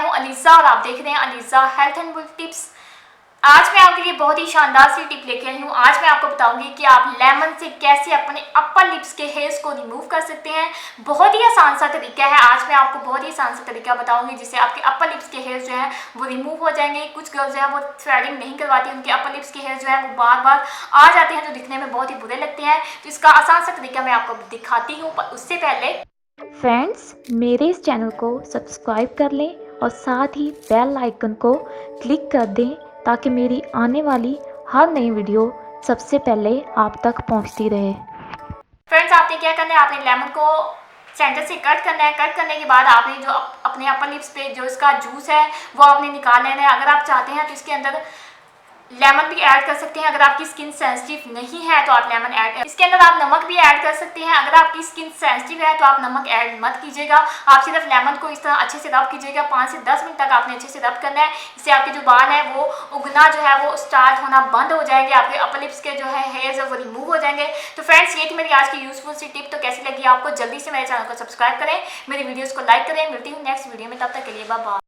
हूं अलीज़ा और आप देख रहे हैं Aliza health and beauty tips. आज मैं आपके लिए बहुत ही शानदार सी टिप लेके आई हूँ। आज मैं आपको बताऊंगी कि आप लेमन से कैसे अपने अपर लिप्स के हेयर्स को रिमूव कर सकते हैं। बहुत ही आसान सा तरीका है। आज मैं आपको बहुत ही आसान सा तरीका बताऊंगी जिससे आपके अपर लिप्स के हेयर्स जो है वो रिमूव हो जाएंगे। कुछ गर्ल्स जो है वो थ्रेडिंग नहीं करवाती, उनके अपर लिप्स के हेयर्स जो है वो बार बार आ जाते हैं जो दिखने में बहुत ही बुरे लगते हैं। तो इसका आसान सा तरीका मैं आपको दिखाती हूँ, पर उससे पहले फ्रेंड्स, मेरे इस चैनल को सब्सक्राइब कर लें और साथ ही बेल आइकन को क्लिक कर दें ताकि मेरी आने वाली हर नई वीडियो सबसे पहले आप तक पहुंचती रहे। फ्रेंड्स, आपने क्या करना है, आपने लेमन को सेंटर से कट करना है। कट करने के बाद आपने जो अपने अपर लिप्स पे जो इसका जूस है वो आपने निकाल लेना है। अगर आप चाहते हैं तो इसके अंदर लेमन भी ऐड कर सकते हैं। अगर आपकी स्किन सेंसिटिव नहीं है तो आप लेमन ऐड, इसके अंदर आप नमक भी ऐड कर सकते हैं। अगर आपकी स्किन सेंसिटिव है तो आप नमक ऐड मत कीजिएगा। आप सिर्फ लेमन को इस तरह अच्छे से रब कीजिएगा। 5 से 10 मिनट तक आपने अच्छे से रब करना है। इससे आपके जो बाल है वो उगना जो है वो स्टार्ट होना बंद हो जाएंगे। आपके अपर लिप्स के जो है हेयर्स है वो रिमूव हो जाएंगे। तो फ्रेंड्स, ये थी मेरी आज की यूजफुल सी टिप। तो कैसी लगी आपको, जल्दी से मेरे चैनल को सब्सक्राइब करें, मेरी वीडियोज़ को लाइक करें। मिलती हूँ नेक्स्ट वीडियो में, तब तक के लिए बाय बाय।